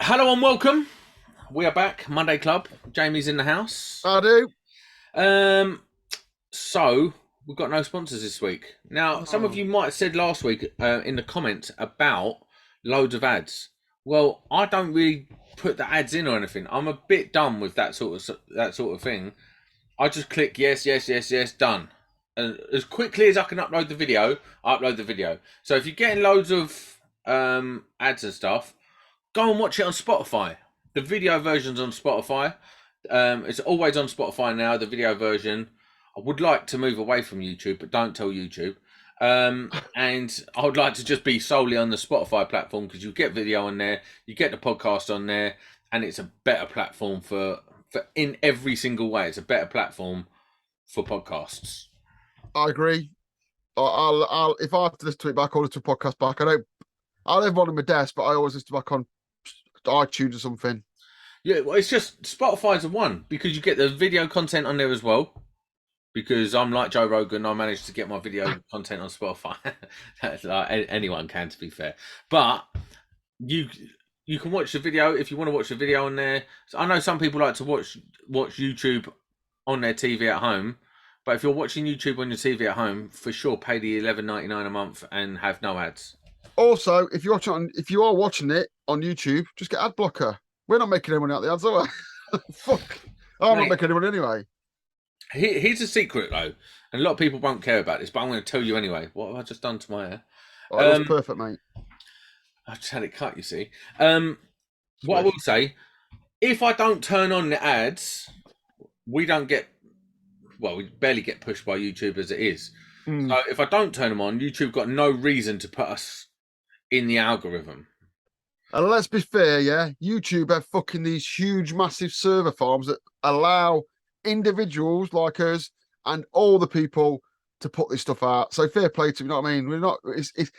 Hello and welcome. We are back, Monday Club. Jamie's in the house. I do. So we've got no sponsors this week. Now, some of you might have said last week in the comments about loads of ads. Well, I don't really put the ads in or anything. I'm a bit done with that sort of thing. I just click yes, done. And as quickly as I can upload the video, I upload the video. So if you're getting loads of ads and stuff, go and watch it on Spotify. The video version's on Spotify. It's always on Spotify now, the video version. I would like to move away from YouTube, but don't tell YouTube. And I would like to just be solely on the Spotify platform because you get video on there, you get the podcast on there, and it's a better platform for in every single way. It's a better platform for podcasts. I agree. I'll if I have to listen to it back, I'll listen to a podcast back. I'll have one on my desk, but I always listen back on iTunes or something. Yeah, well, it's just Spotify's the one because you get the video content on there as well. Because I'm like Joe Rogan, I managed to get my video content on Spotify. Like anyone can, to be fair. But you can watch the video if you want to watch the video on there. So I know some people like to watch YouTube on their TV at home. But if you're watching YouTube on your TV at home, for sure, pay the $11.99 a month and have no ads. Also, if you are watching it on YouTube, just get ad blocker. We're not making any money out the ads, are we? Fuck. I'm not making any money anyway. Here's a secret, though, and a lot of people won't care about this, but I'm going to tell you anyway. What have I just done to my hair? Oh, that was perfect, mate. I just had it cut, you see. What I will say, if I don't turn on the ads, we barely get pushed by YouTube as it is. So if I don't turn them on, YouTube got no reason to put us in the algorithm. And let's be fair, yeah, YouTube have fucking these huge, massive server farms that allow individuals like us and all the people to put this stuff out. So fair play to, you know what I mean? We're not. If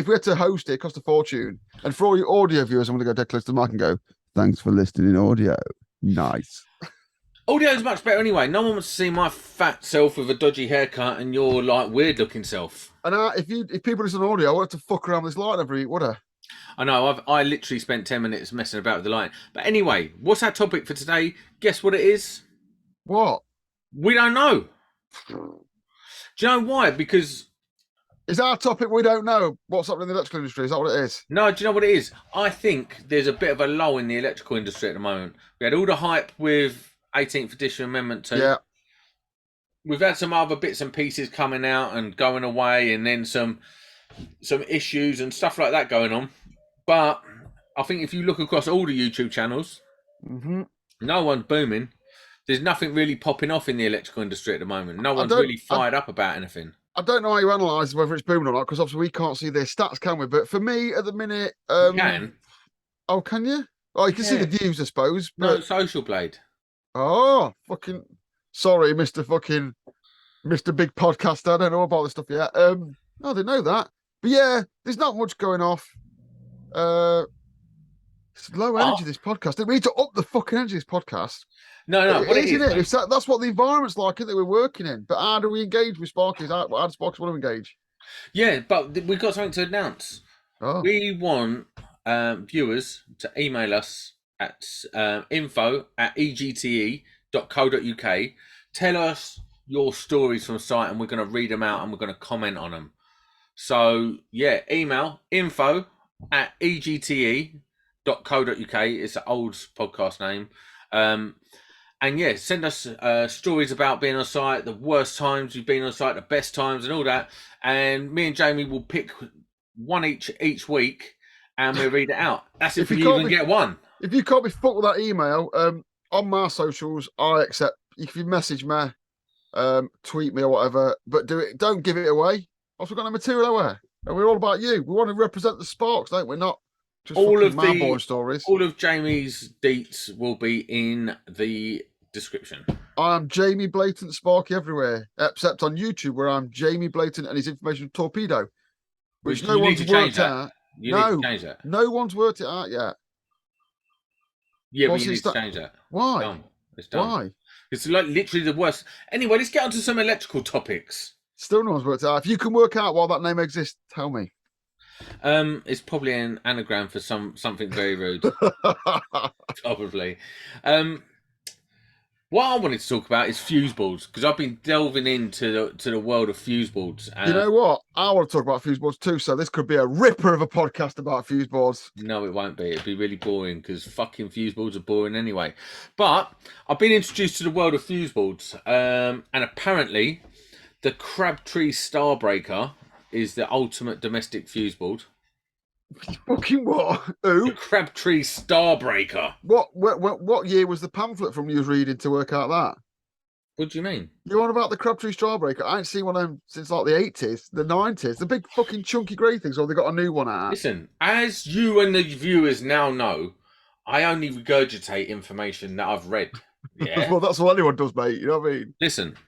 we had to host it, it costs a fortune. And for all your audio viewers, I'm going to go dead close to the mic and go, "Thanks for listening in audio. Nice." Audio is much better anyway. No one wants to see my fat self with a dodgy haircut and your like weird looking self. And if people listen to audio, I want to fuck around with this light every week, would I? I know. I literally spent 10 minutes messing about with the light. But anyway, what's our topic for today? Guess what it is? What? We don't know. Do you know why? Because it's our topic. We don't know what's happening in the electrical industry. Is that what it is? No, do you know what it is? I think there's a bit of a lull in the electrical industry at the moment. We had all the hype with 18th edition Amendment 2. Yeah. We've had some other bits and pieces coming out and going away, and then some issues and stuff like that going on. But I think if you look across all the YouTube channels, no one's booming. There's nothing really popping off in the electrical industry at the moment. No one's really fired up about anything. I don't know how you analyse whether it's booming or not, because obviously we can't see their stats, can we? But for me, at the minute... you can. Oh, can you? Oh, you can see the views, I suppose. But... No, Social Blade. Oh, fucking... Sorry, Mr. Big Podcaster. I don't know about this stuff yet. I didn't know that. But yeah, there's not much going off. It's low energy, this podcast. We need to up the fucking energy of this podcast. No, what isn't it? That's what the environment's like that we're working in. But how do we engage with Sparkies? How does Sparkies want to engage? Yeah, but we've got something to announce. Oh. We want viewers to email us at info@egte.co.uk. Tell us your stories from site and we're going to read them out and we're going to comment on them. So, yeah, email info@egte.co.uk. It's an old podcast name. And yeah, send us stories about being on site, the worst times you've been on site, the best times and all that. And me and Jamie will pick one each week and we'll read it out. That's if you even get one. If you can't be fucked with that email, on my socials, I accept. If you message me, tweet me or whatever, but don't give it away. Also got no material away. And we're all about you. We want to represent the Sparks, don't we? Not just all of the stories. All of Jamie's deets will be in the description. I'm Jamie Blatant Sparky everywhere, except on YouTube, where I'm Jamie Blatant and his information torpedo, which no one's worked out. You need to change that. No one's worked it out yet. Yeah, but you need to change that. Why? It's done. Why? It's like literally the worst. Anyway, let's get on to some electrical topics. Still no one's worked it out. If you can work out why that name exists, tell me. It's probably an anagram for something very rude. Probably. What I wanted to talk about is fuseboards because I've been delving into the world of fuseboards. You know what? I want to talk about fuseboards too, so this could be a ripper of a podcast about fuseboards. No, it won't be. It'd be really boring because fucking fuseboards are boring anyway. But I've been introduced to the world of fuseboards, and apparently, the Crabtree Starbreaker is the ultimate domestic fuseboard. Fucking what? Who? The Crabtree Starbreaker. What year was the pamphlet from you was reading to work out that? What do you mean? You on about the Crabtree Starbreaker? I ain't seen one of them since like the 80s, the 90s. The big fucking chunky grey things, or they got a new one out. Listen, as you and the viewers now know, I only regurgitate information that I've read. Yeah. Well, that's what anyone does, mate. You know what I mean? Listen,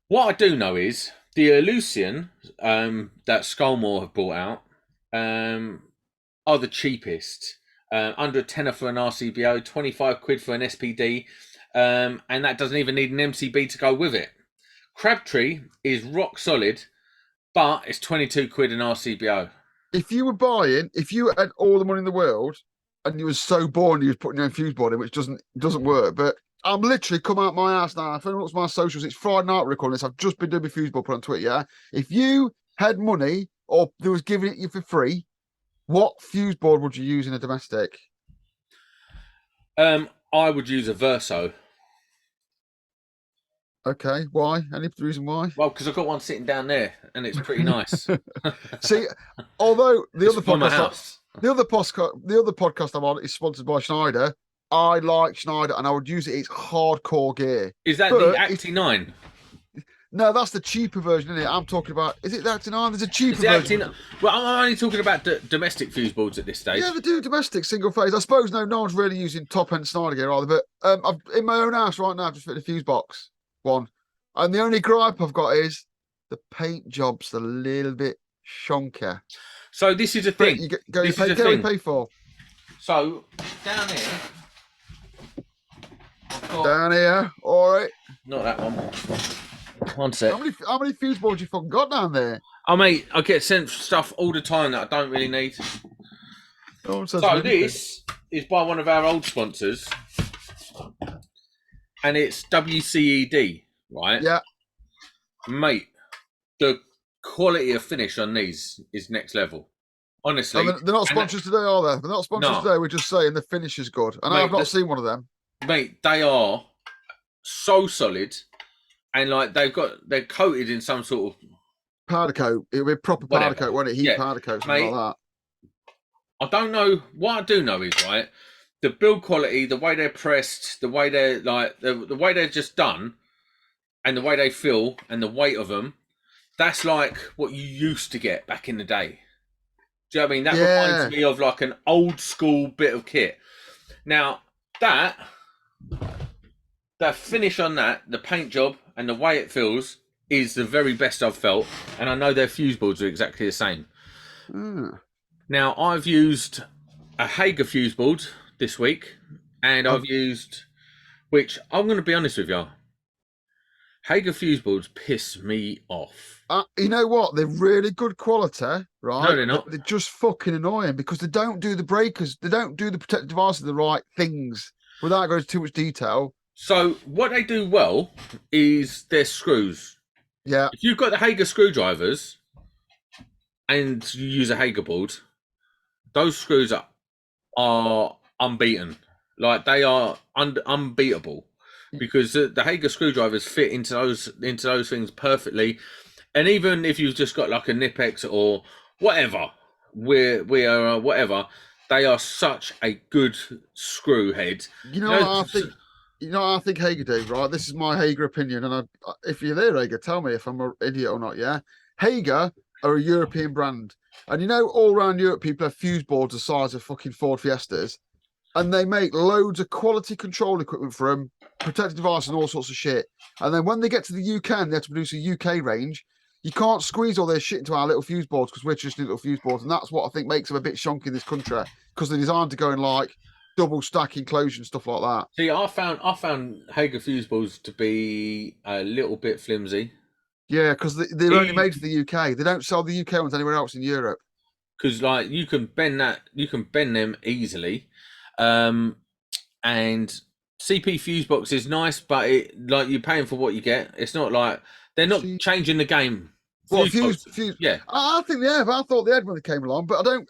what I do know is the Electrician that Skullmore have brought out are the cheapest. Under a tenner for an RCBO, 25 quid for an SPD, and that doesn't even need an MCB to go with it. Crabtree is rock solid, but it's 22 quid an RCBO. If you had all the money in the world and you were so bored you was putting your own fuse board in, which doesn't work, but I'm literally come out my house now. If anyone looks at my socials, it's Friday night recording this. I've just been doing my fuse board put on Twitter, yeah? If you had money or they was giving it you for free, what fuse board would you use in a domestic? I would use a Verso. Okay, why? Any reason why? Well, because I've got one sitting down there, and it's pretty nice. See, although the other podcast I'm on is sponsored by Schneider, I like Schneider and I would use it. It's hardcore gear. Is that the Acti 9? No, that's the cheaper version, isn't it? I'm talking about. Is it the Acti 9? There's a cheaper version. Well, I'm only talking about domestic fuse boards at this stage. Yeah, they do domestic single phase. I suppose no one's really using top end Schneider gear either. But I've in my own house right now. I've just fit a fuse box one, and the only gripe I've got is the paint job's a little bit shonker. So this is a thing. You pay for. So down here. Down here, all right. Not that one. One sec. How many fuse boards you fucking got down there? Oh mate, I get sent stuff all the time that I don't really need. So this is by one of our old sponsors, and it's WCED, right? Yeah. Mate, the quality of finish on these is next level. Honestly. They're not sponsors today, are they? They're not sponsors today. We're just saying the finish is good. And I've not seen one of them. Mate, they are so solid. And like they're coated in some sort of powder coat. It'll be proper powder coat, won't it? Heat powder coat, something like that. I don't know. What I do know is, right, the build quality, the way they're pressed, the way they're like the way they're just done, and the way they feel, and the weight of them, that's like what you used to get back in the day. Do you know what I mean? That reminds me of like an old school bit of kit. Now that finish on that, the paint job and the way it feels is the very best I've felt. And I know their fuse boards are exactly the same. Now, I've used a Hager fuse board this week. And I've used, which I'm going to be honest with you, Hager fuse boards piss me off. You know what? They're really good quality, right? No, they're not. They're just fucking annoying because they don't do the breakers. They don't do the protective devices the right things without going into too much detail. So what they do well is their screws. Yeah. If you've got the Hager screwdrivers and you use a Hager board, those screws are unbeaten. Like they are unbeatable because the Hager screwdrivers fit into those things perfectly. And even if you've just got like a Nipex or whatever, whatever, they are such a good screw head. You know what I think? You know what I think Hager do, right? This is my Hager opinion, and if you're there, Hager, tell me if I'm an idiot or not, yeah? Hager are a European brand, and you know all around Europe, people have fuse boards the size of fucking Ford Fiestas, and they make loads of quality control equipment for them, protective devices and all sorts of shit. And then when they get to the UK and they have to produce a UK range, you can't squeeze all their shit into our little fuse boards because we're just little fuse boards, and that's what I think makes them a bit shonky in this country because they're designed to go in like double stack enclosure and stuff like that. See, I found Hager fuse boards to be a little bit flimsy. Yeah, because they're only made for the UK. They don't sell the UK ones anywhere else in Europe. because like you can bend them easily, and CP fuse box is nice, but like you're paying for what you get. It's not like they're not See, changing the game. what Fuse box, fuse? yeah, I think they have. I thought they had when they came along, but I don't.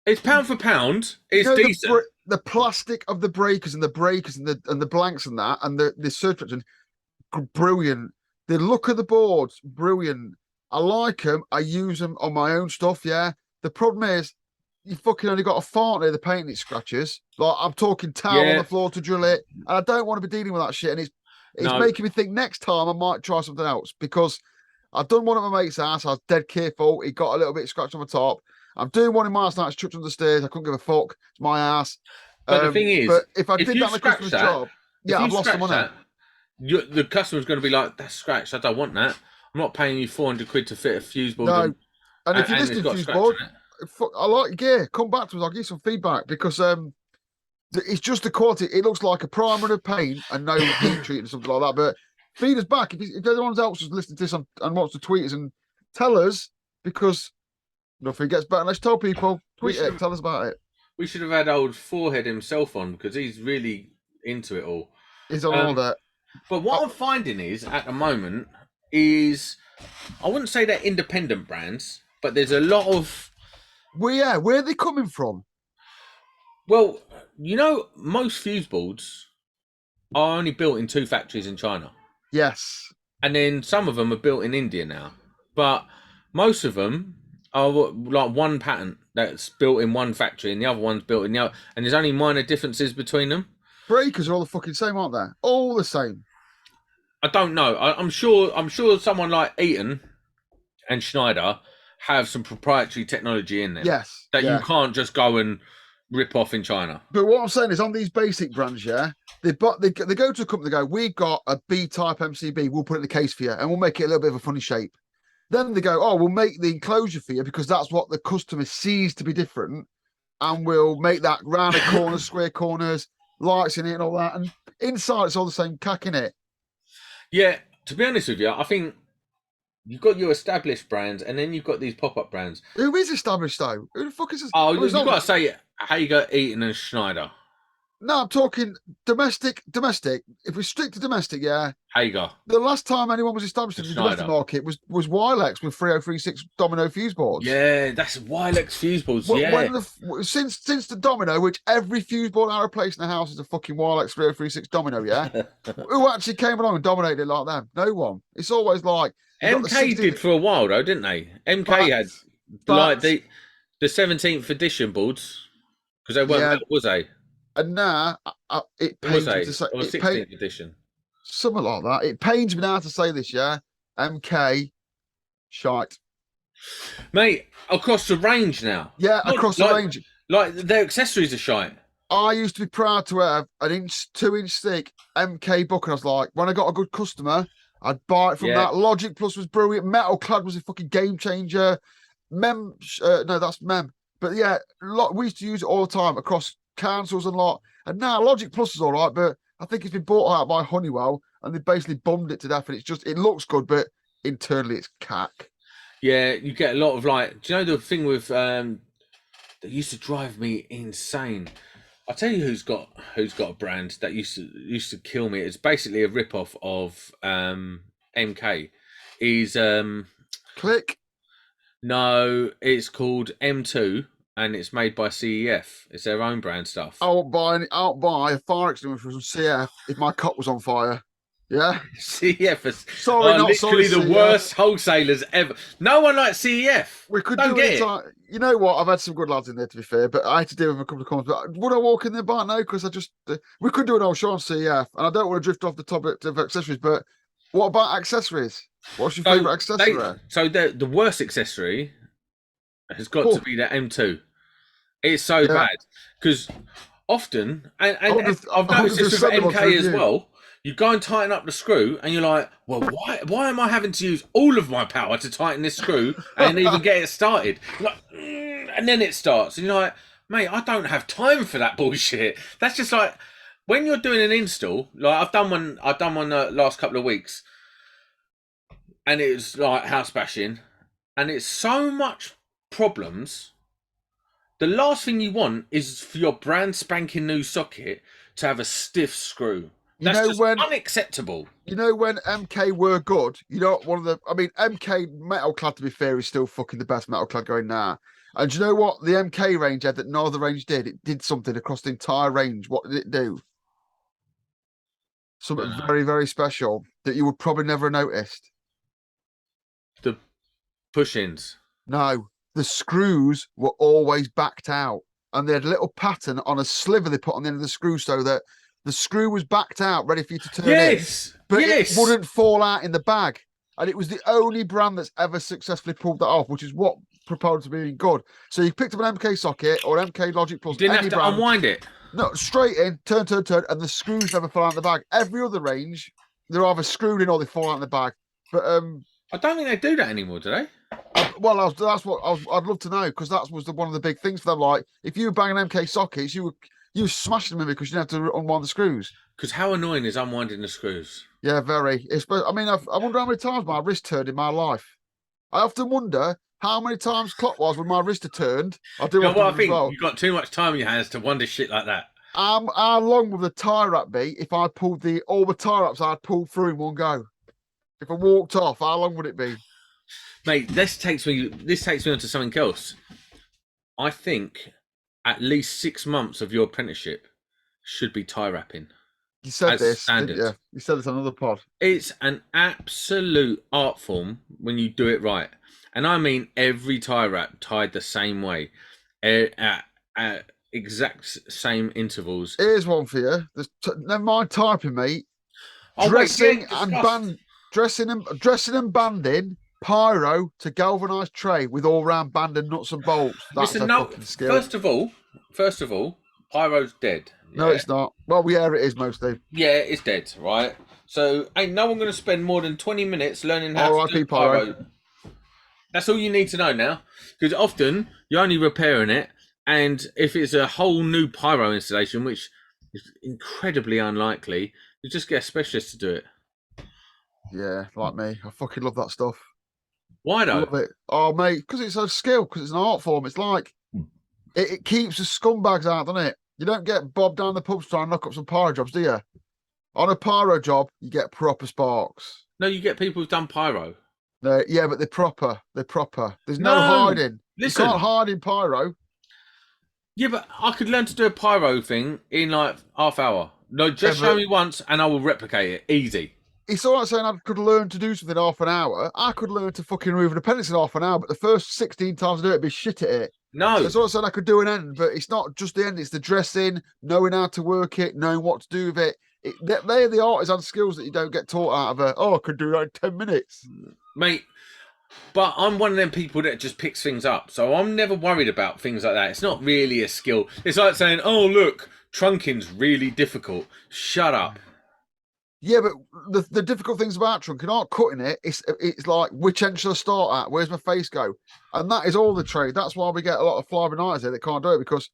it's pound for pound. You It's know decent. the plastic of the breakers and the blanks and that and the surface, brilliant. The look of the boards, brilliant. I like them. I use them on my own stuff. Yeah. The problem is, you fucking only got a fart near the paint it scratches. Like I'm talking towel on Yeah, the floor to drill it, and I don't want to be dealing with that shit. And it's no, making me think next time I might try something else because I've done one at my mate's house. I was dead careful. He got a little bit scratched on the top. I'm doing one in my house now. It's chucked under the stairs. I couldn't give a fuck. It's my ass. but the thing is, But if I if did you that on a scratch customer's that, job, if yeah, you I've lost the scratch money. that, the customer's going to be like, "That's scratched. I don't want that. I'm not paying you 400 quid to fit a fuse board, No. And if you're and it's listening, got a scratch Fuseboard, on it." I like your gear. Come back to us. I'll give you some feedback because it's just the quality. It looks like a primer of paint and no heat treat and something like that. But feed us back if anyone else is listening to this and wants to tweet us and tell us because nothing gets better. Let's tell people. Tweet it. Tell us about it. We should have had old Forehead himself on because he's really into it all. Is on all that. But what I'm finding is at the moment is I wouldn't say they're independent brands, but there's a lot of Where are they coming from? well, most fuse boards are only built in 2 factories in China. Yes. And then some of them are built in India now. But most of them are like one patent that's built in one factory and the other one's built in the other. And there's only minor differences between them. Breakers are all the fucking same, aren't they? All the same. I don't know. I'm sure someone like Eaton and Schneider have some proprietary technology in them Yes. that yeah. you can't just go and rip off in China. But what I'm saying is on these basic brands, yeah, they go to a company, they go, we've got a B-type MCB, we'll put it in the case for you and we'll make it a little bit of a funny shape. Then they go, oh, we'll make the enclosure for you because that's what the customer sees to be different. And we'll make that round corners, square corners, lights in it and all that. And inside it's all the same cack in it. Yeah, to be honest with you, I think you've got your established brands and then you've got these pop-up brands. Who is established though? Who the fuck is this? Oh, you've got to say how you got Eaton and Schneider. No, I'm talking domestic. If we stick to domestic, yeah. Hager. The last time anyone was established in the domestic market was Wilex with 3036 Domino fuse boards. Yeah, that's Wilex fuse boards. Yeah. Since the Domino, which every fuse board I replace in the house is a fucking Wilex 3036 Domino, yeah. Who actually came along and dominated it like them? No one. It's always like MK did for a while though, didn't they? MK had like the 17th edition boards because they weren't, was they? And now it pains me to say, or 16th edition, something like that. It pains me now to say this, yeah. MK, shite, mate. Across the range now, yeah, across the range. Like their accessories are shite. I used to be proud to have an 2-inch thick MK book, and I was like, when I got a good customer, I'd buy it from that. Logic Plus was brilliant. Metal Clad was a fucking game changer. No, that's Mem. But yeah, we used to use it all the time across councils and lot. And now Logic Plus is all right, but I think it's been bought out by Honeywell and they basically bombed it to death. And it looks good, but internally it's cack. Yeah, you get a lot of like, do you know the thing with that used to drive me insane? I'll tell you who's got a brand that used to kill me. It's basically a rip-off of MK. Is Click. No, it's called M2 and it's made by CEF. It's their own brand stuff. I won't buy a fire extinguisher from CEF if my cot was on fire. Yeah. CEF is literally the worst wholesalers ever. No one likes CEF. We could do it. You know what? I've had some good lads in there, to be fair, but I had to deal with a couple of comments. But would I walk in there bar? No, because we could do an old show on CEF, and I don't want to drift off the topic of accessories. But what about accessories? What's your favourite accessory? So the worst accessory has got to be the M2. It's so bad because often, and I've noticed this with MK as well. You go and tighten up the screw, and you're like, "Well, why am I having to use all of my power to tighten this screw and even get it started?" Like, and then it starts, and you're like, "Mate, I don't have time for that bullshit." That's just like when you're doing an install. Like I've done one the last couple of weeks, and it was like house bashing, and it's so much problems, the last thing you want is for your brand spanking new socket to have a stiff screw. That's just unacceptable. You know when MK were good, you know, MK metal clad, to be fair, is still fucking the best metal clad going now. And do you know what the MK range had that no other range did? It did something across the entire range. What did it do? Something very, very special that you would probably never have noticed. The push-ins. No, the screws were always backed out. And they had a little pattern on a sliver they put on the end of the screw so that the screw was backed out, ready for you to turn in. But it wouldn't fall out in the bag. And it was the only brand that's ever successfully pulled that off, which is what proposed to be good. So you picked up an MK socket or an MK Logic Plus. You didn't have to unwind it. No, straight in, turn, and the screws never fall out in the bag. Every other range, they're either screwed in or they fall out in the bag. But I don't think they do that anymore, do they? That's what I'd love to know, because that was one of the big things for them. Like, if you were banging MK sockets, you were smashing them in because you didn't have to unwind the screws. Because how annoying is unwinding the screws? Yeah, very. I wonder how many times my wrist turned in my life. I often wonder how many times clockwise when my wrist had turned. I do. You know what I think? You've got too much time in your hands to wonder shit like that. How long would the tie wrap be if I pulled all the tie wraps I'd pulled through in one go? If I walked off, how long would it be? Mate, this takes me on to something else. I think at least 6 months of your apprenticeship should be tie wrapping. You said this, didn't you? You said this on another pod. It's an absolute art form when you do it right. And I mean every tie wrap tied the same way, at exact same intervals. Here's one for you. Never mind typing, mate. Dressing and banding pyro to galvanized tray with all-round band and nuts and bolts. That's a fucking skill. First of all, pyro's dead. No, it's not. Well, yeah, it is mostly. Yeah, it's dead, right? So ain't no one going to spend more than 20 minutes learning how to do pyro. That's all you need to know now, because often you're only repairing it, and if it's a whole new pyro installation, which is incredibly unlikely, you just get a specialist to do it. Yeah, like me. I fucking love that stuff. Why though? Love it. Oh, mate, because it's a skill, because it's an art form. It's like, it keeps the scumbags out, doesn't it? You don't get Bob down the pubs trying to knock up some pyro jobs, do you? On a pyro job, you get proper sparks. No, you get people who've done pyro. Yeah, but they're proper. There's no hiding. Listen, you can't hide in pyro. Yeah, but I could learn to do a pyro thing in like half hour. No, just show me once and I will replicate it. Easy. It's all right saying I could learn to do something in half an hour. I could learn to fucking remove an apprentice in half an hour, but the first 16 times I do it, I'd be shit at it. No. So it's all right saying I could do an end, but it's not just the end. It's the dressing, knowing how to work it, knowing what to do with it. They're the artisan skills that you don't get taught out of I could do that in 10 minutes. Mate, but I'm one of them people that just picks things up. So I'm never worried about things like that. It's not really a skill. It's like saying, oh, look, trunking's really difficult. Shut up. Yeah, but the difficult things about trunking aren't cutting it. It's like, which end should I start at? Where's my face go? And that is all the trade. That's why we get a lot of fly-by-nighters here that can't do it, because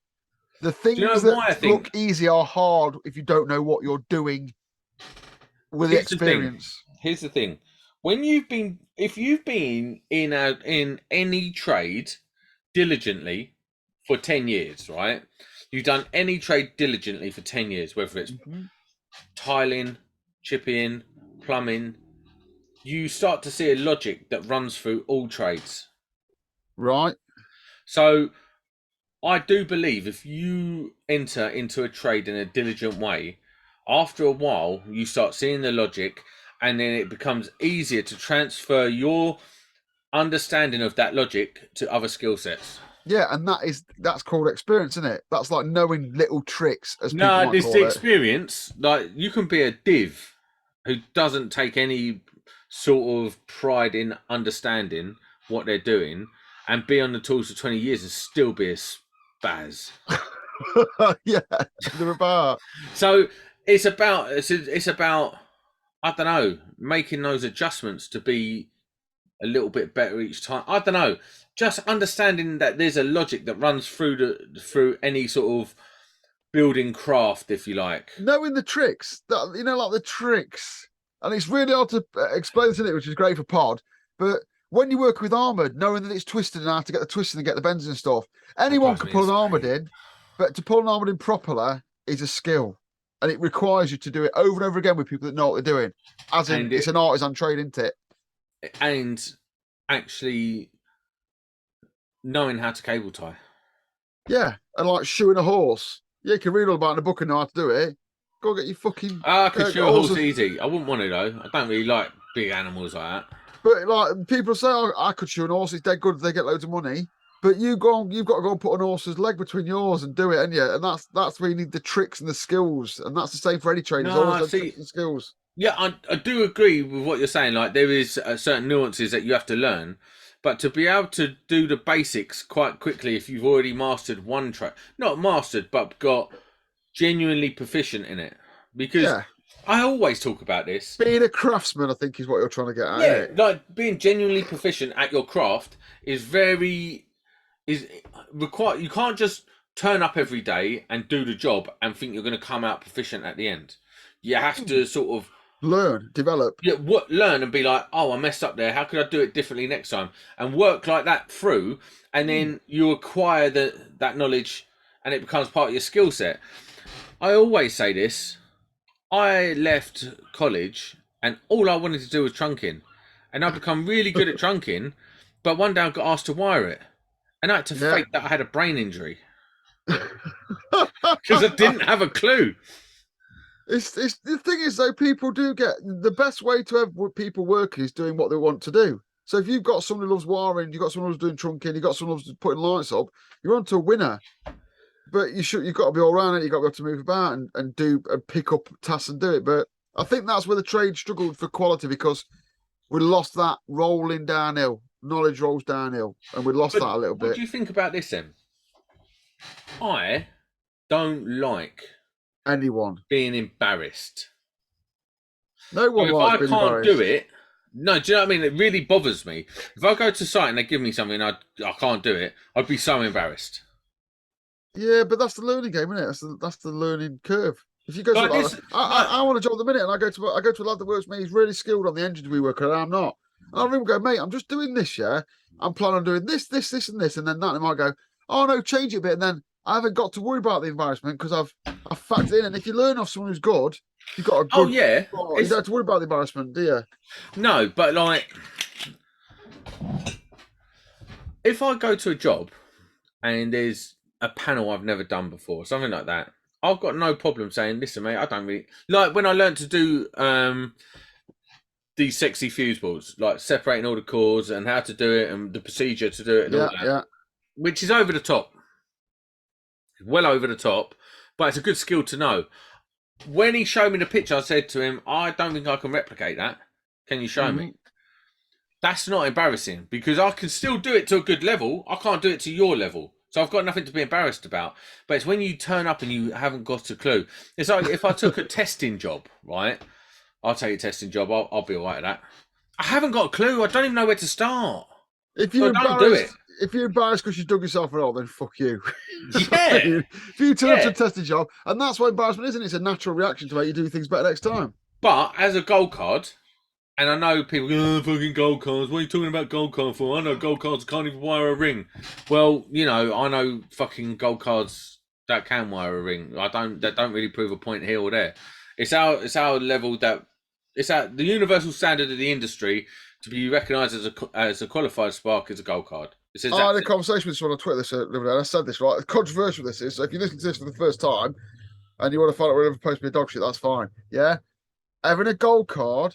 the things that look easy are hard if you don't know what you're doing with the experience. Here's the thing. If you've been in any trade diligently for 10 years, right? You've done any trade diligently for 10 years, whether it's tiling, chipping, plumbing, you start to see a logic that runs through all trades. Right. So I do believe if you enter into a trade in a diligent way, after a while you start seeing the logic, and then it becomes easier to transfer your understanding of that logic to other skill sets. Yeah, and that's called experience, isn't it? That's like knowing little tricks, as people might call it. No, it's the experience. Like, you can be a div who doesn't take any sort of pride in understanding what they're doing, and be on the tools for 20 years and still be a spaz. Yeah, they're about. So it's about I don't know, making those adjustments to be a little bit better each time. I don't know, just understanding that there's a logic that runs through any sort of building craft, if you like. Knowing the tricks, like the tricks, and it's really hard to explain this, which is great for pod. But when you work with armoured, knowing that it's twisted and how to get the twisting and get the bends and stuff, anyone drives can me pull an armoured insane. in, but to pull an armoured in properly is a skill. And it requires you to do it over and over again with people that know what they're doing. As in, And it's an artisan trade, isn't it? and actually knowing how to cable tie. Yeah. And like shoeing a horse. Yeah, you can read all about it in a book and know how to do it. Go get your fucking I could shoe a horse horses. easy. I wouldn't want to though. I don't really like big animals like that. But like people say, oh, I could shoe an horse. It's dead good if they get loads of money. But you've got to go and put an horse's leg between yours and do it, and yeah, and that's where you need the tricks and the skills, and that's the same for any trade. There's always No, those see, tricks and skills. yeah, I do agree with what you're saying. Like there is certain nuances that you have to learn, but to be able to do the basics quite quickly if you've already mastered one trade, not mastered, but got genuinely proficient in it. Because Yeah, I always talk about this. being a craftsman, I think, is what you're trying to get at. Yeah, Isn't it? like being genuinely proficient at your craft is required. You can't just turn up every day and do the job and think you're going to come out proficient at the end. You have to sort of Learn, develop. learn and be like, oh, I messed up there. How could I do it differently next time? And work like that through, and then you acquire that knowledge, and it becomes part of your skill set. I always say this. I left college, and all I wanted to do was trunking, and I've become really good at trunking. But one day I got asked to wire it, and I had to fake that I had a brain injury because I didn't have a clue. It's the thing is though, people do get the best way to have people working is doing what they want to do. So if you've got someone who loves wiring, you've got someone who's doing trunking, you've got someone who's putting lights up, you're onto a winner. But you've got to be all around it, you've got to be able to move about and pick up tasks and do it. But I think that's where the trade struggled for quality because we lost that rolling downhill. Knowledge rolls downhill, and we lost that a little bit. What do you think about this then? I don't like Anyone. being embarrassed. No one If likes I being can't embarrassed. do it, no, do you know what I mean? It really bothers me. If I go to site and they give me something and I can't do it, I'd be so embarrassed. Yeah, but that's the learning game, isn't it? That's the learning curve. If you go to I want a job at the minute, and I go to a lad that works with me. He's really skilled on the engines we work on, and I'm not. And I ring him go, mate, I'm just doing this, yeah. I'm planning on doing this, and this, and then that. And I might go, oh no, change it a bit, and then I haven't got to worry about the embarrassment because I've factored in. And if you learn off someone who's good, you've got a good. Oh yeah, you don't have to worry about the embarrassment, do you? No, but like, if I go to a job and there's a panel I've never done before, something like that, I've got no problem saying, listen, mate, I don't really like when I learned to do these sexy fuseboards, like separating all the cores and how to do it and the procedure to do it and all that, which is over the top, well over the top, but it's a good skill to know. When he showed me the picture, I said to him, I don't think I can replicate that. Can you show me? That's not embarrassing because I can still do it to a good level. I can't do it to your level. So I've got nothing to be embarrassed about. But it's when you turn up and you haven't got a clue. It's like if I took a testing job, right? I'll take a testing job. I'll be all right at that. I haven't got a clue. I don't even know where to start. If you're don't do it. If you're embarrassed because you dug yourself an hole, then fuck you. Yeah. If you turn up to a testing job, and that's what embarrassment is, isn't it? It's a natural reaction to make you do things better next time. But as a gold card, and I know people go, oh, fucking gold cards. What are you talking about gold card for? I know gold cards can't even wire a ring. Well, you know, I know fucking gold cards that can wire a ring. That don't really prove a point here or there. It's our level that it's at the universal standard of the industry to be recognised as a qualified spark is a gold card. I had a conversation with someone on Twitter the other day, and I said this, right? The controversial this is, so if you listen to this for the first time and you want to find out whether to post me a dog shit, that's fine. Yeah? Having a gold card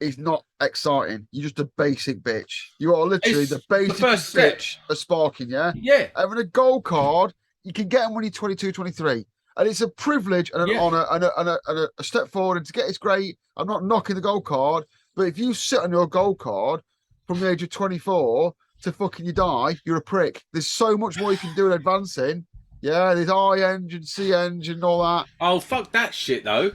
is not exciting. You're just a basic bitch. You are literally the basic bitch of sparking, yeah? Yeah. Having a gold card, you can get them when you're 22, 23. And it's a privilege and an honour and a step forward. And to get it's great. I'm not knocking the gold card, but if you sit on your gold card from the age of 24 to fucking you die, you're a prick. There's so much more you can do in advancing. Yeah, there's I-Eng and C-Eng and all that. Oh, fuck that shit, though.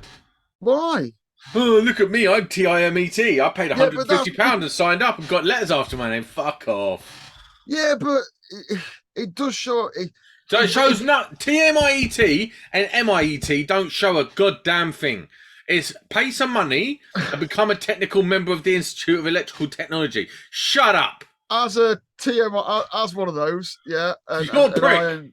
Why? Oh, look at me. I'm TIMET. I paid £150 and signed up and got letters after my name. Fuck off. Yeah, but it does show... So it shows not TMIET and MIET don't show a goddamn thing. It's pay some money and become a technical member of the Institute of Electrical Technology. Shut up. As a TM, as one of those, yeah. You're a prick.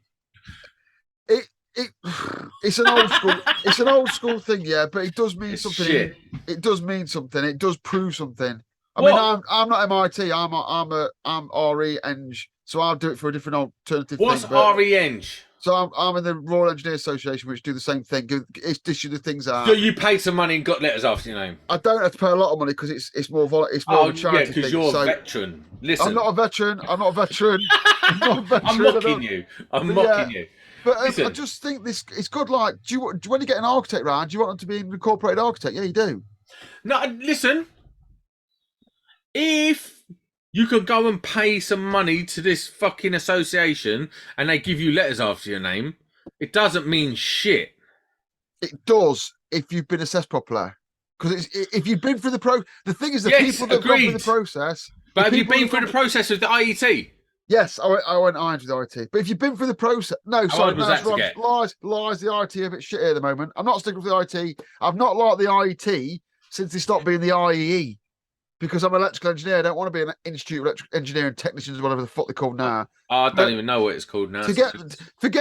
It's an old school. It's an old school thing, yeah. But it does mean something. Shit. It does mean something. It does prove something. I What? mean, I'm not MIT. I'm RE Eng, so I'll do it for a different alternative. What's thing, REng? So I'm in the Royal Engineers Association, which do the same thing. It's issue the things out. So you paid some money and got letters after your name? I don't have to pay a lot of money because it's more of a charity thing. Because you're a veteran. Listen, I'm not a veteran. I'm not a veteran. I'm mocking you. I'm mocking you. But I just think it's good. Like, when you get an architect round, do you want them to be an incorporated architect? Yeah, you do. No, listen. If you could go and pay some money to this fucking association and they give you letters after your name, it doesn't mean shit. It does if you've been assessed properly. Because if you've been through the thing is, people that have gone through the process. But have you been through the process with the IET? Yes, I went iron with the IET. But if you've been through the process, no, sorry, lies. The IET are a bit shit at the moment. I'm not sticking with the IET. I've not liked the IET since they stopped being the IEE. Because I'm an electrical engineer, I don't want to be an Institute of Electrical Engineering Technicians, whatever the fuck they're called now. I don't even know what it's called now. Forget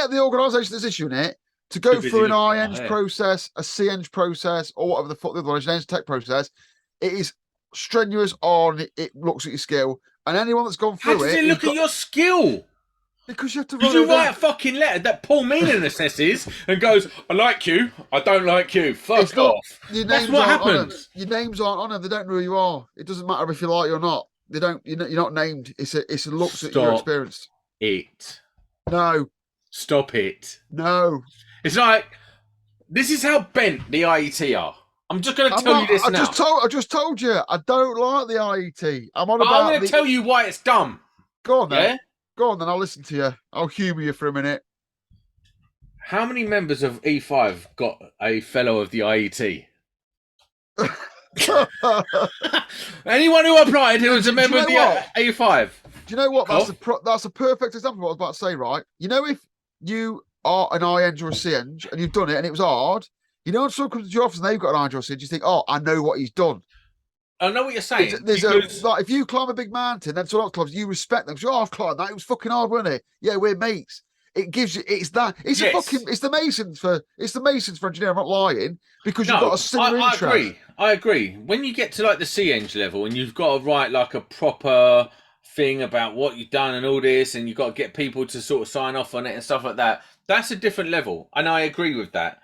the organisation that's issuing it. To go through an IEng process, a CEng process, or whatever the fuck the other one is, an tech process, it is strenuous on. It looks at your skill, and anyone that's gone through How does it look at your skill? Because you have to. Did you write a fucking letter that Paul Meanan assesses and goes, "I like you, I don't like you, fuck off." That's what happens. Your names aren't on them. They don't know who you are. It doesn't matter if you like you or not. They don't. You're not named. It's a looks at your experience. No. Stop it. No. It's like, this is how bent the IET are. I'm just going to tell you this now. I just told you. I don't like the IET. I'm going to tell you why it's dumb. Go on then. Yeah? Go on then. I'll listen to you. I'll humour you for a minute. How many members of E5 got a fellow of the IET? Anyone who applied who was a member of the E5. Do you know what? That's a perfect example of what I was about to say, right? You know, if you are an IEng or a CEng and you've done it and it was hard, you know, when someone comes to your office and they've got an IEng or a CEng, you think, oh, I know what he's done. I know what you're saying. Like, if you climb a big mountain, then to a lot of clubs, you respect them. Oh, I've climbed that. It was fucking hard, wasn't it? Yeah, we're mates. It gives you. It's the Masons for engineering. I'm not lying, because you've got a similar interest. I agree. When you get to like the CEng level and you've got to write like a proper thing about what you've done and all this, and you've got to get people to sort of sign off on it and stuff like that. That's a different level, and I agree with that.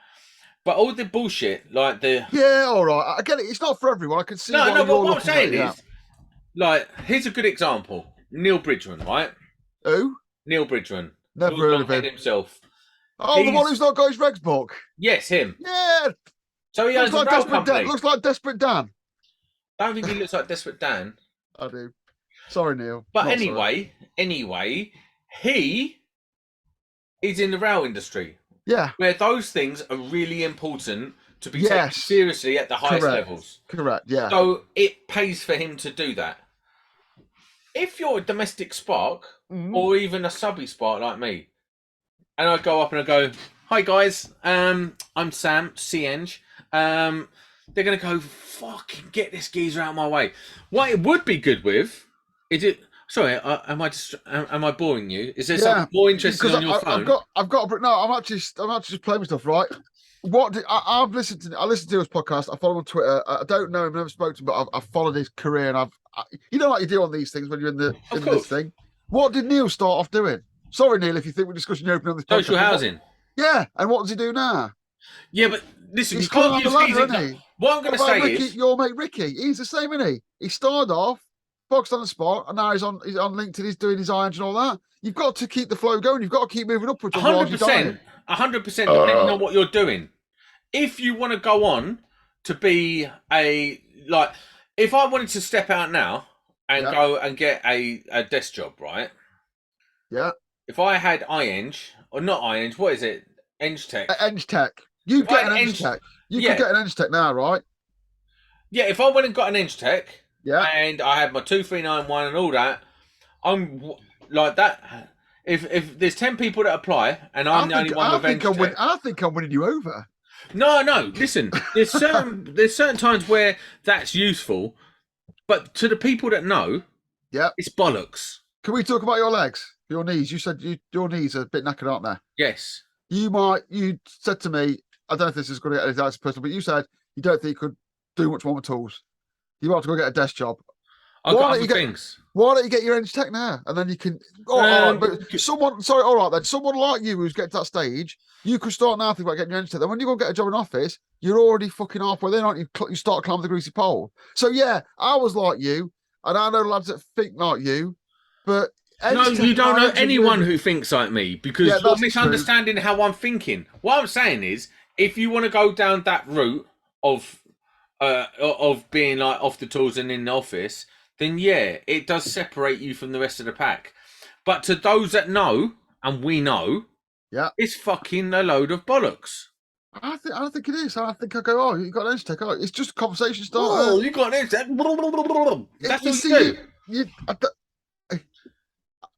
But all the bullshit, like the all right, I get it. It's not for everyone. I can see. But what I'm saying is, like, here's a good example: Neil Bridgman, right? Who? Neil Bridgman. Never heard of him himself. Oh, the one who's not got his regs book. Yes, him. Yeah. So he owns a rail company. Looks like Desperate Dan. I don't think he looks like Desperate Dan. I do. Sorry, Neil. But anyway, he is in the rail industry. Yeah. Where those things are really important to be taken seriously at the highest levels. Correct, yeah. So it pays for him to do that. If you're a domestic spark, or even a subby spark like me, and I go up and I go, "Hi guys, I'm Sam, CEng." They're going to go, "Fucking get this geezer out of my way." What it would be good with, is it... Sorry, am I boring you? Is there something more interesting on your phone? I'm actually just playing with stuff, right? I listened to his podcast. I follow him on Twitter. I don't know him, never spoke to him, but I've followed his career, and you know what you do on these things when you're in this thing. What did Neil start off doing? Sorry, Neil, if you think we're discussing opening on this social housing. Yeah, and what does he do now? Yeah, but listen, you can't use these. What I'm going to say is, your mate Ricky, he's the same, isn't he? He started off boxed on the spot, and now he's on LinkedIn. He's doing his irons and all that. You've got to keep the flow going. You've got to keep moving upwards. 100%, 100%, depending on what you're doing. If you want to go on to be if I wanted to step out now and go and get a desk job, right? Yeah. If I had iEng, or not iEng, what is it? Eng Tech. Eng Tech. You get an Eng Tech. You can get an Eng Tech now, right? Yeah, if I went and got an Eng Tech, yeah, and I had my 2391 and all that, I'm like that. If there's 10 people that apply, and I'm the only one with Eng Tech, I think I'm winning you over. No. Listen, there's certain times where that's useful, but to the people that know, Yeah. it's bollocks. Can we talk about your legs, your knees? You said your knees are a bit knackered, aren't they? Yes. You said to me, I don't know if this is going to get any personal, but you said you don't think you could do much more with tools. You want to go get a desk job. I've got other things. Why don't you get your Eng Tech now? And then you can. All right, but someone. Sorry, all right then. Someone like you who's getting to that stage, you could start now thinking about getting your Eng Tech. Then when you go get a job in office, you're already fucking halfway there, aren't you? You start climbing the greasy pole. So yeah, I was like you, and I know lads that think like you, but. No, you don't know anyone who thinks like me because you're misunderstanding how I'm thinking. What I'm saying is, if you want to go down that route of being like off the tools and in the office, then yeah, it does separate you from the rest of the pack. But to those that know, and we know, it's fucking a load of bollocks. I don't think it is. I think I go, oh, you got an Eng Tech. Oh, it's just a conversation starter. Oh, you got an Eng Tech. That's what you do.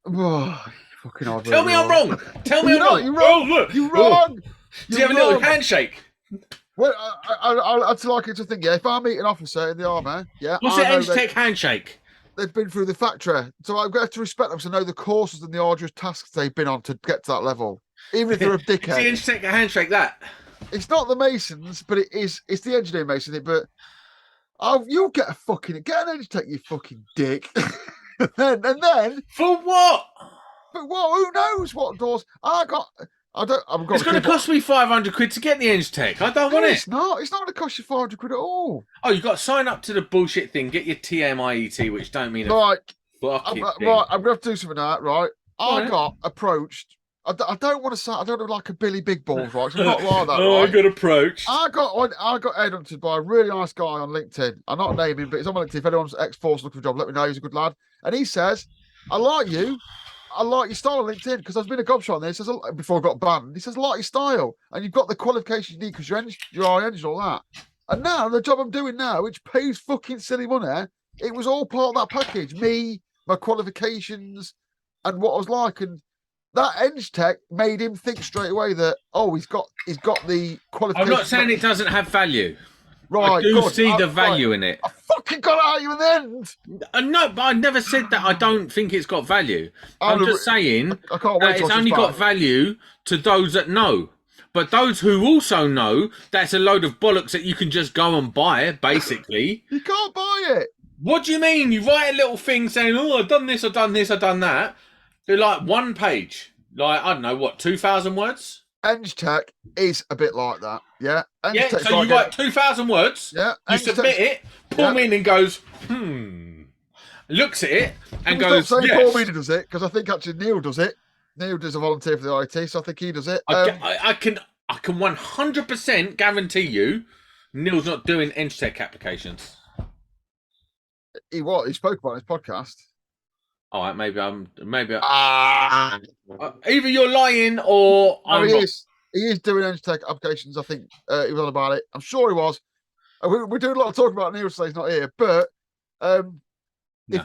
Oh, fucking hard. Tell me I'm wrong. Tell me I'm wrong. You're wrong. Oh, look. You're wrong. Do you have a little handshake? Well, I'd like it to think, yeah, if I meet an officer in the army, yeah. What's the Eng Tech handshake? They've been through the factory. So I've got to respect them to know the courses and the arduous tasks they've been on to get to that level. Even if they're a dickhead. It's the Eng Tech handshake, that. It's not the masons, but it's the engineer mason, but you'll get an Eng Tech, you fucking dick. and then for what? But what? Who knows what doors? It's going to cost me 500 quid to get the Eng Tech. I don't want it. It's not. It's not going to cost you 500 quid at all. Oh, you got to sign up to the bullshit thing. Get your TMIET, which don't mean right. Fucking right. I'm going to have to do something now. Right. I got approached. I don't want to say. I don't know, like a Billy Big Balls, right? I'm not like that. I got approached. I got headhunted by a really nice guy on LinkedIn. I'm not naming him, but he's on my LinkedIn. If anyone's ex-force looking for a job, let me know. He's a good lad. And he says, I like you. I like your style on LinkedIn because I've been a gobshot on this. He says, before I got banned, he says, I like your style. And you've got the qualifications you need because you're high engine, all that. And now, the job I'm doing now, which pays fucking silly money, it was all part of that package. Me, my qualifications, and what I was like. And that Eng Tech made him think straight away that, he's got the qualifications. I'm not saying it doesn't have value. Right, I do see the value in it. I fucking got it out of you in the end. No, but I never said that I don't think it's got value. I'm just saying I can't wait that it's only got value to those that know. But those who also know, that's a load of bollocks that you can just go and buy, basically. You can't buy it. What do you mean? You write a little thing saying, oh, I've done this, I've done this, I've done that. They're like one page. Like, I don't know, what, 2,000 words? Eng Tech is a bit like that, yeah. So you write 2,000 words, you submit it, Paul Meaning goes, looks at it, and goes, stop saying Paul Meaning does it, because I think actually Neil does it. Neil does a volunteer for the IT, so I think he does it. I can 100% guarantee you Neil's not doing Eng Tech applications. He spoke about it in his podcast. All right, maybe either you're lying or I'm wrong. He is doing Eng Tech applications. I think he was on about it. I'm sure he was. We're doing a lot of talk about Neil today. He's not here, but if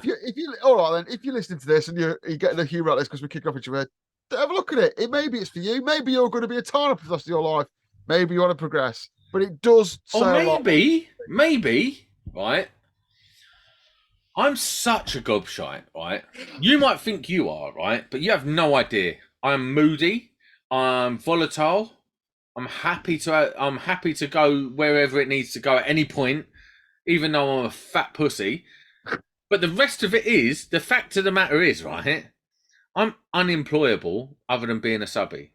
you all right then, if you're listening to this and you're getting a humour out of this because we kick off each other, have a look at it. Maybe it's for you. Maybe you're going to be a tire for the rest of your life. Maybe you want to progress, but it does. Maybe, right. I'm such a gobshite, right? You might think you are, right? But you have no idea. I'm moody. I'm volatile. I'm happy to go wherever it needs to go at any point, even though I'm a fat pussy. But the rest of it is, the fact of the matter is, right? I'm unemployable other than being a subby.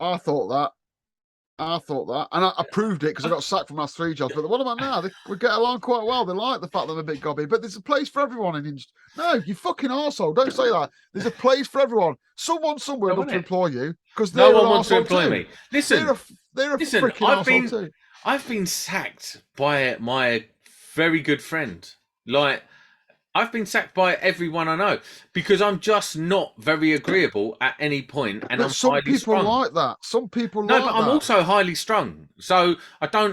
I thought that. And I proved it because I got sacked from my 3 jobs. But what about now? We get along quite well. They like the fact that I'm a bit gobby. But there's a place for everyone in industry. No, you fucking arsehole. Don't say that. There's a place for everyone. Someone somewhere wants to employ you because no one wants to employ me. Listen, they're a freaking arsehole too. I've been sacked by my very good friend. Like, I've been sacked by everyone I know because I'm just not very agreeable at any point, and I'm highly strung. Some people like that. Some people no, but I'm also highly strung, so I've got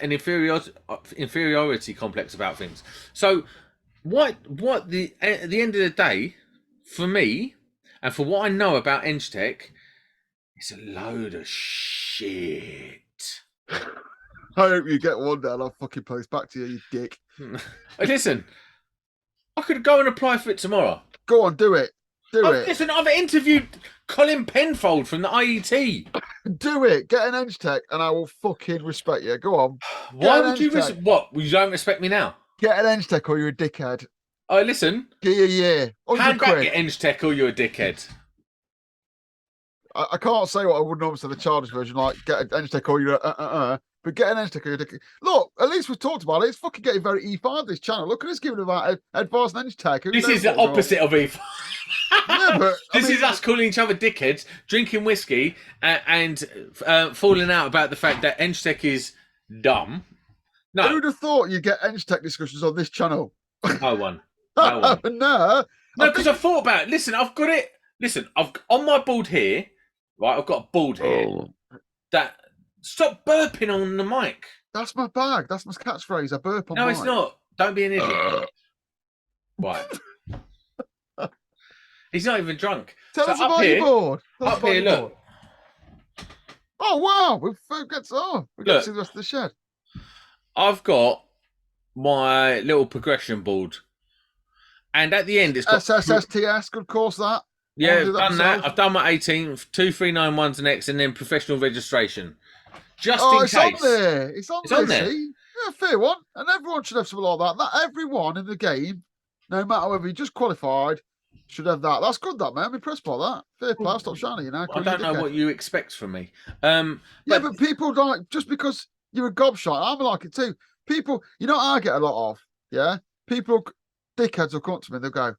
an inferiority complex about things. So, at the end of the day, for me, and for what I know about Eng Tech, it's a load of shit. Shit. I hope you get one day and I'll fucking post back to you dick. Hey, listen, I could go and apply for it tomorrow. Go on, do it. Do it. Listen, I've interviewed Colin Penfold from the IET. Do it. Get an Eng Tech and I will fucking respect you. Go on. Why would you what? You don't respect me now? Get an Eng Tech or you're a dickhead. Oh, listen. Give you a year. Hand back your Eng Tech or you're a dickhead. I can't say what I would normally say the childish version, like get an Eng Tech or you're but get an Eng Tech or you're a dickhead. Look, at least we've talked about it. It's fucking getting very E5 this channel. Look at us giving about advice on Eng Tech. This is the opposite of E5. Yeah, but this is us calling each other dickheads, drinking whiskey, and falling out about the fact that Eng Tech is dumb. No. Who'd have thought you'd get Eng Tech discussions on this channel? No one. No one. No, because I thought about it. Listen, I've got it. Listen, I've on my board here. Right, I've got a board here. That stop burping on the mic. That's my bag. That's my catchphrase. I burp on. No, mic. It's not. Don't be an idiot. Right. He's not even drunk. Tell us about your board. Up here, look. Oh wow, we've got to see the rest of the shed. I've got my little progression board, and at the end it's got SSSTS. Good course that. Yeah, I've done that. I've done my 18th, 2391's next, and then professional registration. Just in case. It's on there. It's on there. See? Yeah, fair one. And everyone should have something like that. Everyone in the game, no matter whether you just qualified, should have that. That's good, that, man. I'm impressed by that. Fair play. Stop shining, you know. I don't know what you expect from me. But people don't, just because you're a gobshite, I'm like it too. People, you know what I get a lot of? Yeah? People, dickheads will come up to me and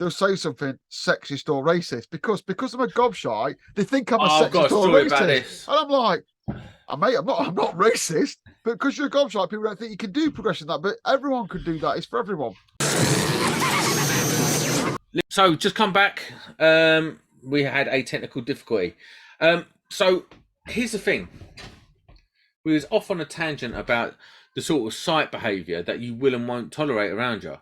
they'll say something sexist or racist because I'm a gobshite. They think I'm a sexist or racist, and I'm like, mate, I'm not racist. But because you're a gobshite, people don't think you can do progression that. But everyone could do that. It's for everyone. So just come back. We had a technical difficulty. So here's the thing. We was off on a tangent about the sort of site behaviour that you will and won't tolerate around you.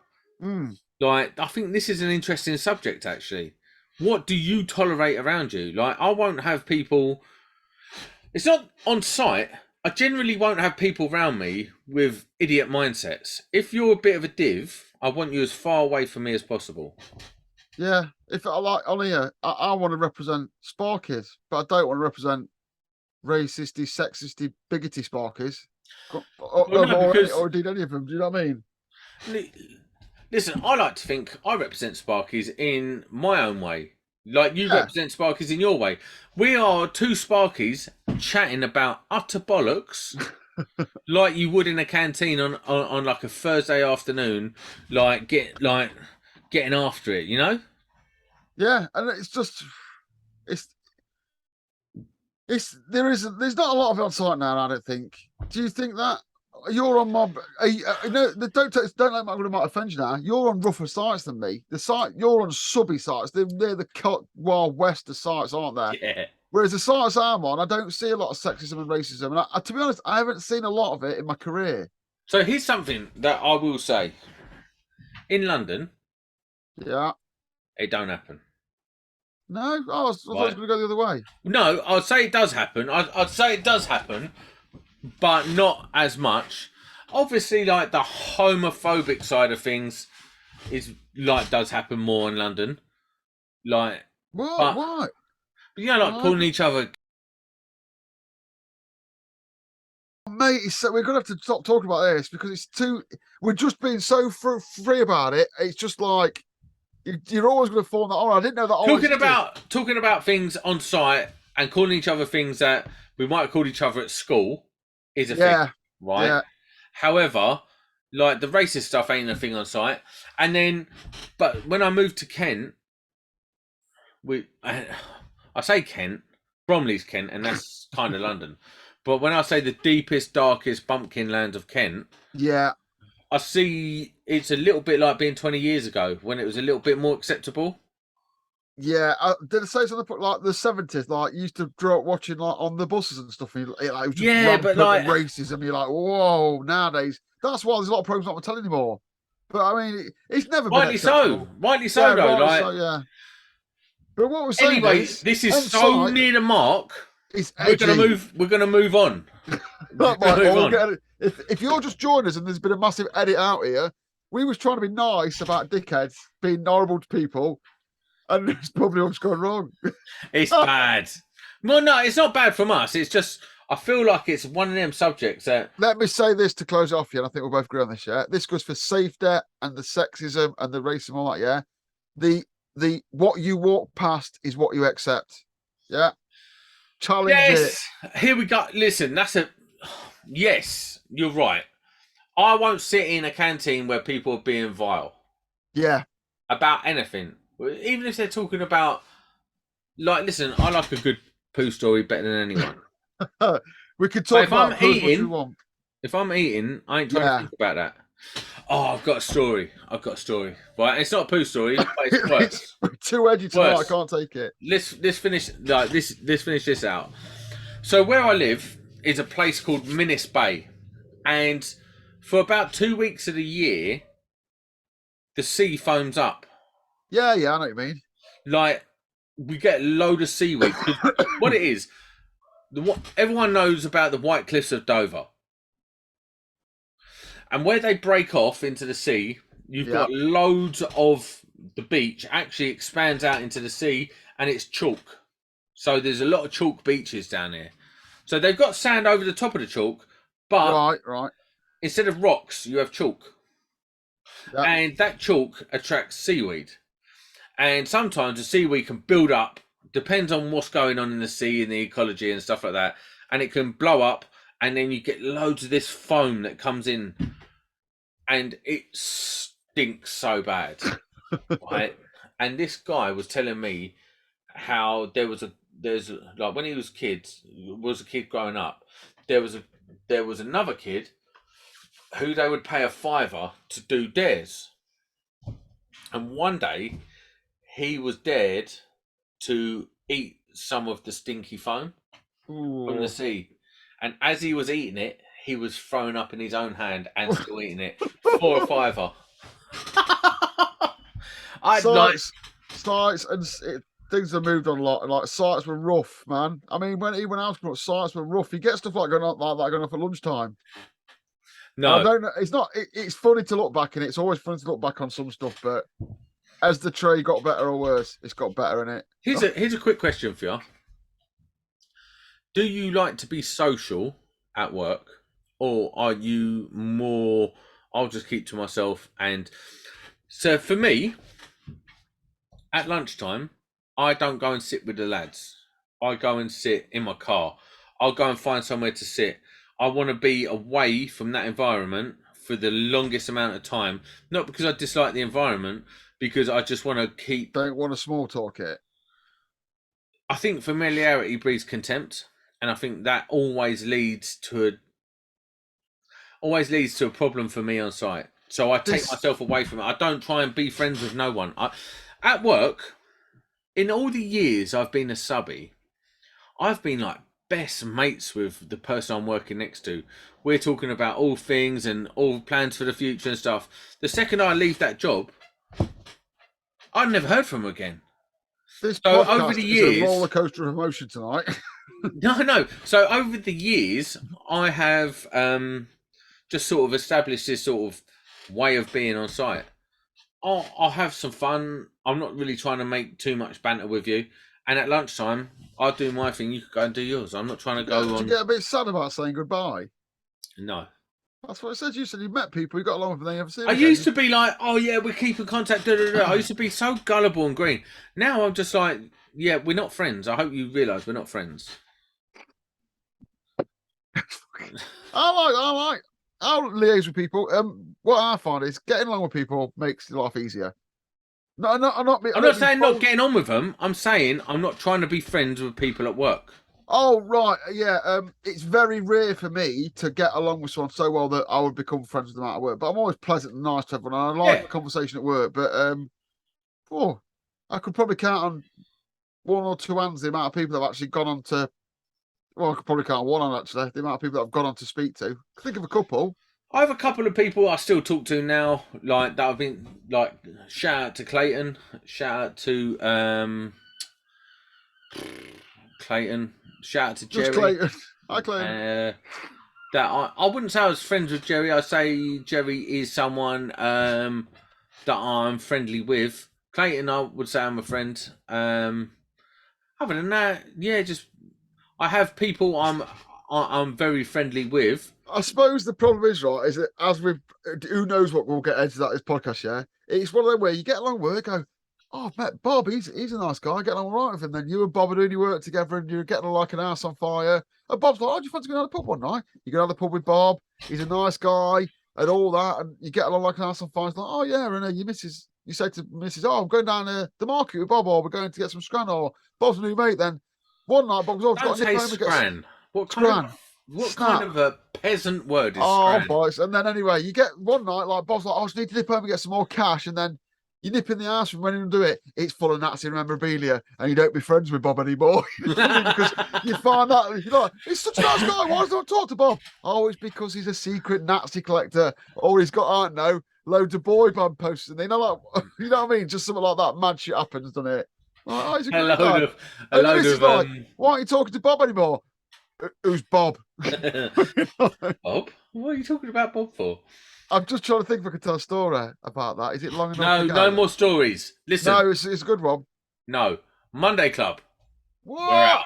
Like, I think this is an interesting subject, actually. What do you tolerate around you? Like, I won't have people... It's not on site. I generally won't have people around me with idiot mindsets. If you're a bit of a div, I want you as far away from me as possible. Yeah. If I like, on here, I want to represent Sparkies, but I don't want to represent racisty, sexisty, bigoty Sparkies. Or indeed any of them. Do you know what I mean? Listen, I like to think I represent Sparkies in my own way. Like you represent Sparkies in your way. We are two Sparkies chatting about utter bollocks like you would in a canteen on like a Thursday afternoon, getting after it, you know? Yeah, and there's not a lot of it on site now, I don't think. Do you think that? You're on mob. Don't let me might offend you now. You're on rougher sites than me. You're on subby sites. They're the wild west of sites, aren't they? Yeah. Whereas the sites I'm on, I don't see a lot of sexism and racism. And to be honest, I haven't seen a lot of it in my career. So here's something that I will say. In London, it don't happen. No, I was going to go the other way. No, I'd say it does happen. I'd say it does happen. But not as much. Obviously, like the homophobic side of things does happen more in London. Like what? But, you know, like calling each other. Mate, we're gonna have to stop talking about this because we're just being so free about it. It's just like you're always going to fall that. Oh, I didn't know that. Talking about things on site and calling each other things that we might have called each other at school. Is a thing, right? Yeah. However, like the racist stuff ain't a thing on site. And then, but when I moved to Kent, I say Kent, Bromley's Kent, and that's kind of London. But when I say the deepest, darkest bumpkin land of Kent, I see it's a little bit like being 20 years ago when it was a little bit more acceptable. Yeah, did I say something like the 70s? Like you used to grow up watching like on the buses and stuff. And it was just but like racism. You're like, whoa! Nowadays, that's why there's a lot of programs not telling anymore. But I mean, it's never been rightly so though. Like, But what we're saying anyway, this is so near the mark It's We're gonna edgy. move. We're gonna move on. Not my Move fault. on. If you're just joining us and there's been a massive edit out here, we was trying to be nice about dickheads being horrible to people, and it's probably what's gone wrong. It's bad. Well, no, it's not bad from us. It's just I feel like it's one of them subjects that. Let me say this to close off, yeah, and I think we'll both agree on this, yeah. This goes for safety and the sexism and the racism, all that, yeah. The what you walk past is what you accept. Yeah. Challenge Yes, here we go. Listen, that's a. Yes, you're right. I won't sit in a canteen where people are being vile it. Yeah. about anything, even if they're talking about. Like, listen, I like a good poo story better than anyone. We could But talk if about I'm poo as much as we eating, want. if I'm eating, I ain't trying to think about that. Oh, I've got a story. Right, it's not a poo story, but it's worse. It's too edgy tonight. Worse. I can't take it. Let's finish like this. Let's finish this out. So where I live is a place called Minis Bay, and for about 2 weeks of the year, the sea foams up. Yeah, I know what you mean. Like we get a load of seaweed. What it is, everyone knows about the White Cliffs of Dover, and where they break off into the sea, you've got loads of the beach actually expands out into the sea, and it's chalk. So there's a lot of chalk beaches down there. So they've got sand over the top of the chalk, but right. instead of rocks, you have chalk. Yep. And that chalk attracts seaweed. And sometimes the seaweed can build up, depends on what's going on in the sea and the ecology and stuff like that. And it can blow up, and then you get loads of this foam that comes in, and it stinks so bad. Right? And this guy was telling me how there's like when he was a kid growing up, there was another kid who they would pay a $5 to do dares, and one day he was dared to eat some of the stinky foam from the sea, and as he was eating it, he was throwing up in his own hand and still eating it for a $5. Sites and things have moved on a lot, and like sites were rough, man. I mean, when I was growing up, sites were rough. You get stuff like going on like that going off at lunchtime. No, I don't know. It's not. It's funny to look back, and it's always funny to look back on some stuff. But as the trade got better or worse, it's got better in it. Here's a quick question for you. Do you like to be social at work, or are you more? I'll just keep to myself. And so for me, at lunchtime, I don't go and sit with the lads. I go and sit in my car. I'll go and find somewhere to sit. I want to be away from that environment for the longest amount of time. Not because I dislike the environment, because I just want to keep. Don't want to small talk it. I think familiarity breeds contempt, and I think that always leads to a problem for me on site. So I take myself away from it. I don't try and be friends with no one. At work, in all the years I've been a subby, I've been like best mates with the person I'm working next to. We're talking about all things and all plans for the future and stuff. The second I leave that job, I've never heard from him again. This so podcast over the years, is a roller coaster of emotion tonight. No. So over the years, I have just sort of established this sort of way of being on site. I'll have some fun. I'm not really trying to make too much banter with you. And at lunchtime, I'll do my thing. You can go and do yours. I'm not trying to go on. Did you get a bit sad about saying goodbye? No. That's what it said. You said you met people, you got along with them, they never seen I used to be like, oh yeah, we're keeping contact. I used to be so gullible and green. Now I'm just like, yeah, we're not friends. I hope you realise we're not friends. I'll liaise with people. What I find is getting along with people makes life easier. No, I'm not saying not getting on with them. I'm saying I'm not trying to be friends with people at work. Oh right, yeah. It's very rare for me to get along with someone so well that I would become friends with them at work. But I'm always pleasant and nice to everyone, and I like a conversation at work. But I could probably count on one or two hands the amount of people that have actually gone on to. Well, I could probably count on one hand actually. The amount of people that I've gone on to speak to. Think of a couple. I have a couple of people I still talk to now, like that I've been like. Shout out to Clayton. Shout out to Clayton. Shout out to Just Jerry. Clayton. Hi, Clayton. That I wouldn't say I was friends with Jerry. I say Jerry is someone that I'm friendly with. Clayton, I would say I'm a friend. Other than that, yeah, just I have people I'm very friendly with. I suppose the problem is, right, is that as we've, who knows what we'll get into that this podcast, yeah? It's one of them where you get along with it, go, oh, I've met Bob, he's a nice guy, I get along all right with him. Then you and Bob are doing your work together and you're getting like an house on fire. And Bob's like, oh, do you fancy going to the pub one night? You go to the pub with Bob, he's a nice guy and all that, and you get along like an house on fire. It's like, oh, yeah, and your missus, you say to Mrs., oh, I'm going down to the market with Bob, or we're going to get some scran, or Bob's a new mate. Then one night, Bob's always Don't got a say scran. What kind of a peasant word is scran? Boys. And then anyway, you get one night, like Bob's like, I just need to nip home and get some more cash. And then you nip in the house and when you do it, it's full of Nazi memorabilia and you don't be friends with Bob anymore. Because you find that, you're like, he's such a nice guy. Why does he not talk to Bob? Oh, it's because he's a secret Nazi collector. Or he's got, I don't know, loads of boy band posters. And you know, like, you know what I mean? Just something like that. Mad shit happens, doesn't it? Like, oh, he's a great guy. A load of like, why aren't you talking to Bob anymore? Who's Bob? Bob? What are you talking about Bob for? I'm just trying to think if I could tell a story about that. Is it long enough? No, no more stories. Listen. No, it's a good one. No. Monday Club. What? We're out.